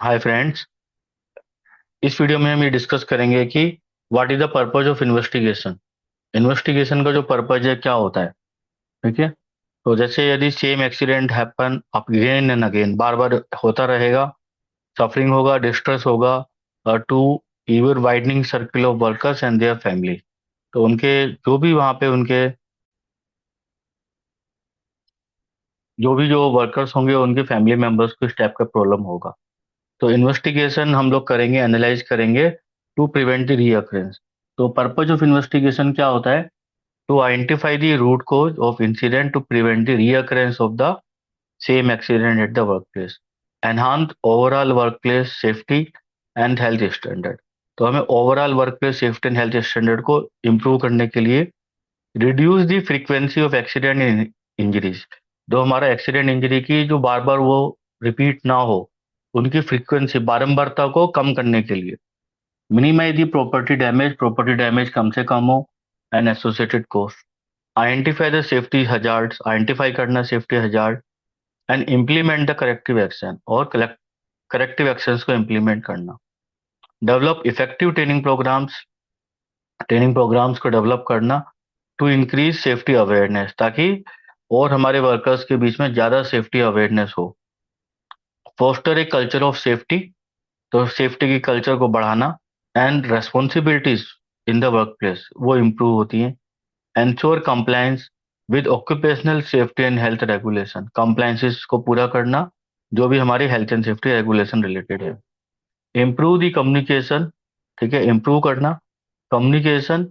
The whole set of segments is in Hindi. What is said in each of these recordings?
Hi friends. इस वीडियो में हम ये डिस्कस करेंगे कि what is the purpose of investigation. Investigation का जो पर्पज है क्या होता है। ठीक है। तो जैसे यदि same accident happen again and again, बार बार होता रहेगा, सफरिंग होगा, डिस्ट्रेस होगा to ever widening circle of workers and their family. तो उनके जो भी वहाँ पे उनके जो वर्कर्स होंगे उनके फैमिली मेंबर्स को इस टाइप का प्रॉब्लम होगा। तो इन्वेस्टिगेशन हम लोग करेंगे, एनालाइज करेंगे टू प्रिवेंट द रीअकरेंस। तो पर्पज ऑफ इन्वेस्टिगेशन क्या होता है? To identify the root cause of incident to prevent the reoccurrence of the same accident at the workplace, enhance overall workplace safety and health standard. तो हमें overall workplace safety and health standard को इम्प्रूव करने के लिए reduce the frequency of accident injuries. जो हमारा एक्सीडेंट इंजरी की जो बार बार वो रिपीट ना हो, उनकी फ्रीक्वेंसी बारंबारता को कम करने के लिए मिनिमाइज दी प्रॉपर्टी डैमेज कम से कम हो and associated cost. Identify the safety hazards, identify करना safety hazard and implement the corrective action, और करेक्टिव एक्शंस को इम्प्लीमेंट करना। डेवलप इफेक्टिव ट्रेनिंग प्रोग्राम्स को डेवलप करना टू इंक्रीज सेफ्टी अवेयरनेस, ताकि और हमारे वर्कर्स के बीच में ज़्यादा सेफ्टी अवेयरनेस हो। Foster a culture of safety, तो सेफ्टी की कल्चर को बढ़ाना and responsibilities in the work place वो इम्प्रूव होती हैं। Ensure compliance with occupational safety and health regulation, compliances को पूरा करना जो भी हमारी health and safety regulation related है। इम्प्रूव दी कम्युनिकेशन, ठीक है, इम्प्रूव करना communication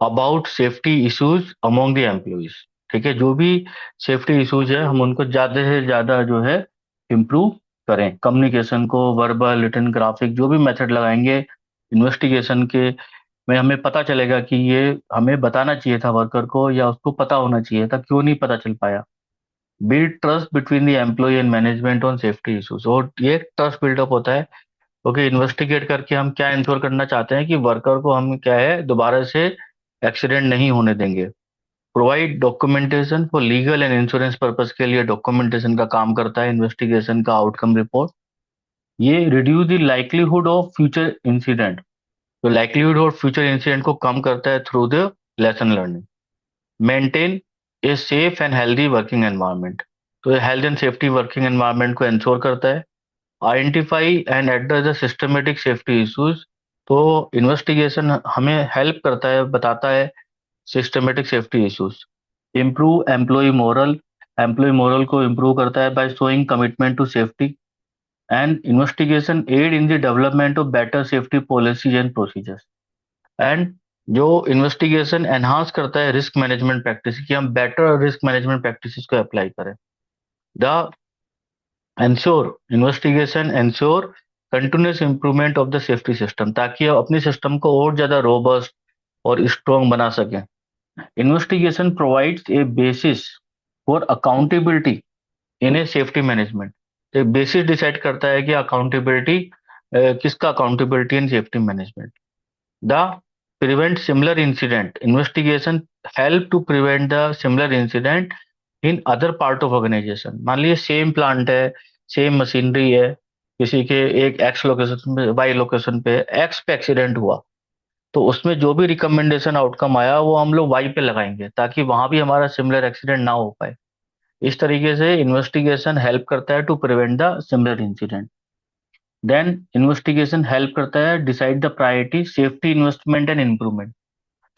about safety issues among the employees. ठीक है, जो भी सेफ्टी इश्यूज है हम उनको ज़्यादा से ज़्यादा जो है इम्प्रूव करें कम्युनिकेशन को। वर्बल, रिटन, ग्राफिक जो भी मेथड लगाएंगे इन्वेस्टिगेशन के में, हमें पता चलेगा कि ये हमें बताना चाहिए था वर्कर को, या उसको पता होना चाहिए था, क्यों नहीं पता चल पाया। Build trust between the employ and management on safety issues, और ये ट्रस्ट बिल्डअप होता है क्योंकि इन्वेस्टिगेट करके हम क्या इंश्योर करना चाहते हैं कि वर्कर को हम क्या है दोबारा से एक्सीडेंट नहीं होने देंगे। Provide documentation for legal and insurance purpose, के लिए डॉक्यूमेंटेशन का काम करता है इन्वेस्टिगेशन का आउटकम रिपोर्ट। ये reduce the likelihood of future incident, तो लाइक्लीहुड ऑफ फ्यूचर इंसिडेंट को कम करता है through the lesson learning. Maintain a safe and healthy working environment, तो ये health and safety working environment को इंश्योर करता है। Identify and address the systematic safety issues, तो इन्वेस्टिगेशन हमें हेल्प करता है, बताता है systematic safety issues. Improve employ morale को इम्प्रूव करता है by showing commitment to safety. And investigation aid in the development of better safety policies and procedures. And जो इन्वेस्टिगेशन एनहांस करता है रिस्क मैनेजमेंट प्रैक्टिस, कि हम बेटर रिस्क मैनेजमेंट प्रैक्टिसेस को अप्लाई करें। The ensure investigation ensure continuous improvement of the safety system, ताकि हम अपनी सिस्टम को और ज्यादा रोबस्ट और स्ट्रॉन्ग बना सकें। Investigation provides a basis for accountability in a safety management. तो बेसिस डिसाइड करता है कि अकाउंटेबिलिटी किसका accountability in safety management. The prevent similar incident, investigation help to prevent the similar incident in other part of organisation. मान लीजिए सेम प्लांट है, सेम मशीनरी है, किसी के एक एक्स लोकेशन पे, वाई लोकेशन पे एक्स पे एक्सीडेंट हुआ, तो उसमें जो भी रिकमेंडेशन आउटकम आया वो हम लोग वाई पे लगाएंगे, ताकि वहां भी हमारा सिमिलर एक्सीडेंट ना हो पाए। इस तरीके से इन्वेस्टिगेशन हेल्प करता है to prevent the similar incident. Then investigation help करता है decide the priority safety investment and improvement.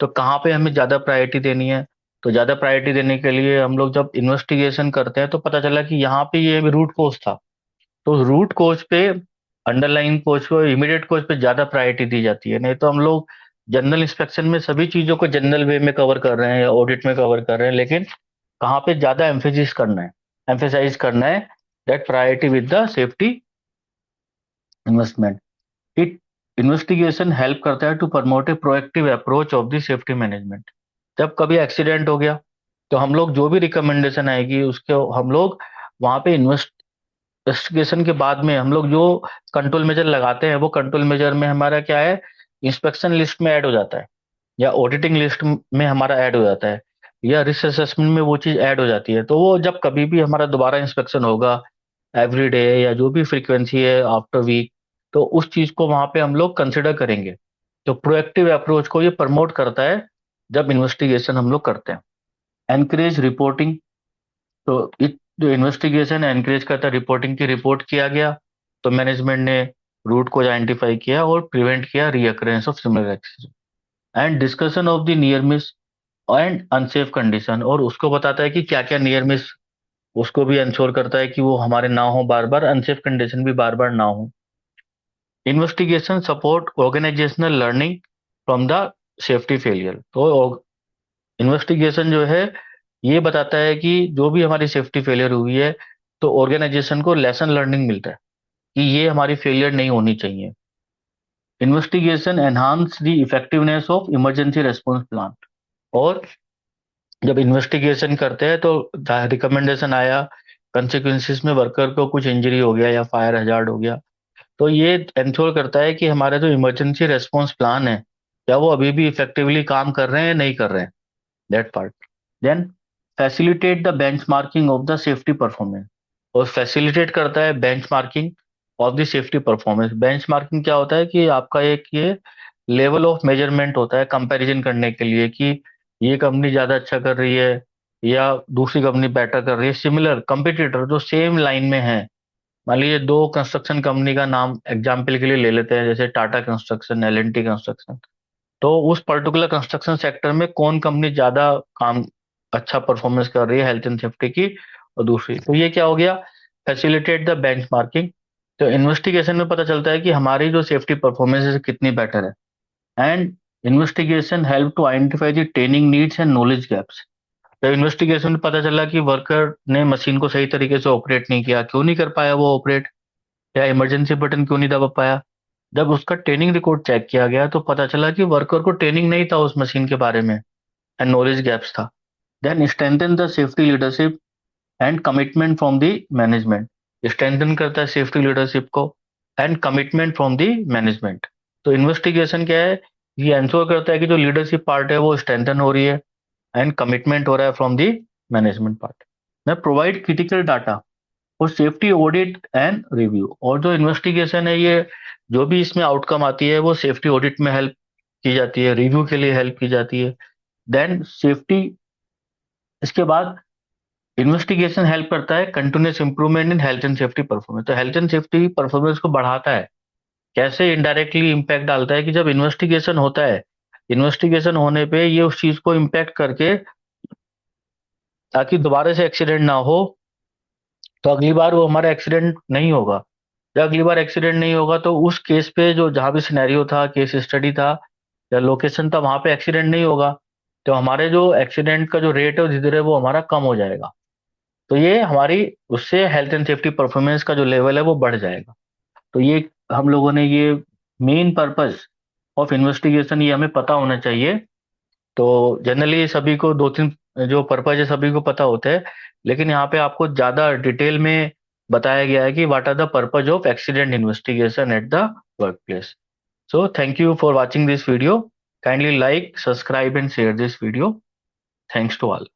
तो कहाँ पे हमें ज्यादा प्रायोरिटी देनी है? तो ज्यादा प्रायोरिटी देने के लिए हम लोग जब इन्वेस्टिगेशन करते हैं तो पता चला कि यहाँ पे ये रूट कोज था, तो रूट कोज पे, अंडरलाइन कोज पे, इमीडिएट कोज पे ज्यादा प्रायोरिटी दी जाती है। नहीं तो हम लोग जनरल इंस्पेक्शन में सभी चीजों को जनरल वे में कवर कर रहे हैं या ऑडिट में कवर कर रहे हैं, लेकिन कहाँ पे ज्यादा एम्फेसाइज करना है that priority with the safety investment. It investigation help करता है to promote a proactive approach of the safety management. जब कभी एक्सीडेंट हो गया तो हम लोग जो भी रिकमेंडेशन आएगी उसके हम लोग वहां पे इन्वेस्टिगेशन के बाद में हम लोग जो कंट्रोल मेजर लगाते हैं वो कंट्रोल मेजर में हमारा क्या है, इंस्पेक्शन लिस्ट में ऐड हो जाता है, या ऑडिटिंग लिस्ट में हमारा ऐड हो जाता है, या रिस्क असेसमेंट में वो चीज ऐड हो जाती है। तो वो जब कभी भी हमारा दोबारा इंस्पेक्शन होगा, एवरी डे या जो भी फ्रीक्वेंसी है आफ्टर वीक, तो उस चीज को वहां पे हम लोग कंसिडर करेंगे। तो प्रोएक्टिव अप्रोच को ये प्रमोट करता है जब इन्वेस्टिगेशन हम लोग करते हैं। एनकरेज रिपोर्टिंग, तो जो इन्वेस्टिगेशन एनकरेज करता है रिपोर्टिंग की, रिपोर्ट किया गया तो मैनेजमेंट ने रूट को आइडेंटिफाई किया और प्रिवेंट किया recurrence of similar accident. And discussion of the near miss and unsafe condition, और उसको बताता है कि क्या क्या नियर मिस, उसको भी इंश्योर करता है कि वो हमारे ना हो बार बार, अनसेफ कंडीशन भी बार बार ना हो। Investigation support organisational learning from the safety failure, तो इन्वेस्टिगेशन जो है ये बताता है कि जो भी हमारी सेफ्टी फेलियर हुई है तो ऑर्गेनाइजेशन को लेसन लर्निंग मिलता है कि ये हमारी फेलियर नहीं होनी चाहिए। Investigation enhance the effectiveness of emergency response plan, और जब इन्वेस्टिगेशन करते हैं तो रिकमेंडेशन आया, कंसिक्वेंसेस में वर्कर को कुछ इंजरी हो गया या फायर हजार्ड हो गया, तो ये इंश्योर करता है कि हमारा जो इमरजेंसी रेस्पॉन्स प्लान है क्या वो अभी भी इफेक्टिवली काम कर रहे हैं या नहीं कर रहे हैं, that part. Then facilitate the benchmarking of the safety performance, और फैसिलिटेट करता है benchmarking of the safety performance. Benchmarking क्या होता है कि आपका एक ये लेवल ऑफ मेजरमेंट होता है कंपैरिजन करने के लिए कि ये कंपनी ज्यादा अच्छा कर रही है या दूसरी कंपनी बेटर कर रही है, सिमिलर कंपटीटर जो सेम लाइन में है। मान लीजिए दो कंस्ट्रक्शन कंपनी का नाम एग्जाम्पल के लिए ले लेते हैं, जैसे टाटा कंस्ट्रक्शन, एल&टी कंस्ट्रक्शन। तो उस पर्टिकुलर कंस्ट्रक्शन सेक्टर में कौन कंपनी ज्यादा काम, अच्छा परफॉर्मेंस कर रही है हेल्थ एंड सेफ्टी की, और दूसरी, तो ये क्या हो गया, फैसिलिटेट द बेंचमार्किंग। तो इन्वेस्टिगेशन में पता चलता है कि हमारी जो सेफ्टी परफॉर्मेंस है कितनी बेटर है। And investigation help to identify the training needs and knowledge gaps. तो इन्वेस्टिगेशन में पता चला कि वर्कर ने मशीन को सही तरीके से ऑपरेट नहीं किया, क्यों नहीं कर पाया वो ऑपरेट, या इमरजेंसी बटन क्यों नहीं दबा पाया। जब उसका ट्रेनिंग रिकॉर्ड चेक किया गया तो पता चला कि वर्कर को ट्रेनिंग नहीं था उस मशीन के बारे में, एंड नॉलेज गैप्स था। Then strengthen the safety leadership and commitment from the management, strengthen करता है सेफ्टी लीडरशिप को and commitment from the management. तो इन्वेस्टिगेशन क्या है, ये इंश्योर करता है कि जो लीडरशिप पार्ट है वो स्ट्रेंथन हो रही है एंड कमिटमेंट हो रहा है फ्रॉम द मैनेजमेंट पार्ट। मैं प्रोवाइड क्रिटिकल डाटा और सेफ्टी ऑडिट एंड रिव्यू, और जो इन्वेस्टिगेशन है ये जो भी इसमें आउटकम आती है वो सेफ्टी ऑडिट में हेल्प की जाती है, रिव्यू के लिए हेल्प की जाती है। देन सेफ्टी, इसके बाद इन्वेस्टिगेशन हेल्प करता है continuous improvement in health and safety performance. तो हेल्थ एंड सेफ्टी परफॉर्मेंस को बढ़ाता है, कैसे इनडायरेक्टली इम्पैक्ट डालता है कि जब इन्वेस्टिगेशन होता है, इन्वेस्टिगेशन होने पे ये उस चीज को इम्पैक्ट करके, ताकि दोबारा से एक्सीडेंट ना हो, तो अगली बार वो हमारा एक्सीडेंट नहीं होगा। जब अगली बार एक्सीडेंट नहीं होगा तो उस केस पे जो जहाँ भी सिनेरियो था, केस स्टडी था या लोकेशन था, वहां पे एक्सीडेंट नहीं होगा, तो हमारे जो एक्सीडेंट का जो रेट है धीरे धीरे वो हमारा कम हो जाएगा। तो ये हमारी उससे हेल्थ एंड सेफ्टी परफॉर्मेंस का जो लेवल है वो बढ़ जाएगा। तो ये हम लोगों ने ये मेन पर्पस ऑफ इन्वेस्टिगेशन ये हमें पता होना चाहिए। तो जनरली सभी को दो तीन जो पर्पज है सभी को पता होते हैं, लेकिन यहाँ पे आपको ज्यादा डिटेल में बताया गया है कि what are the purpose of accident investigation at the work place. So thank you for watching this video. Kindly like, subscribe and share this video. Thanks to all.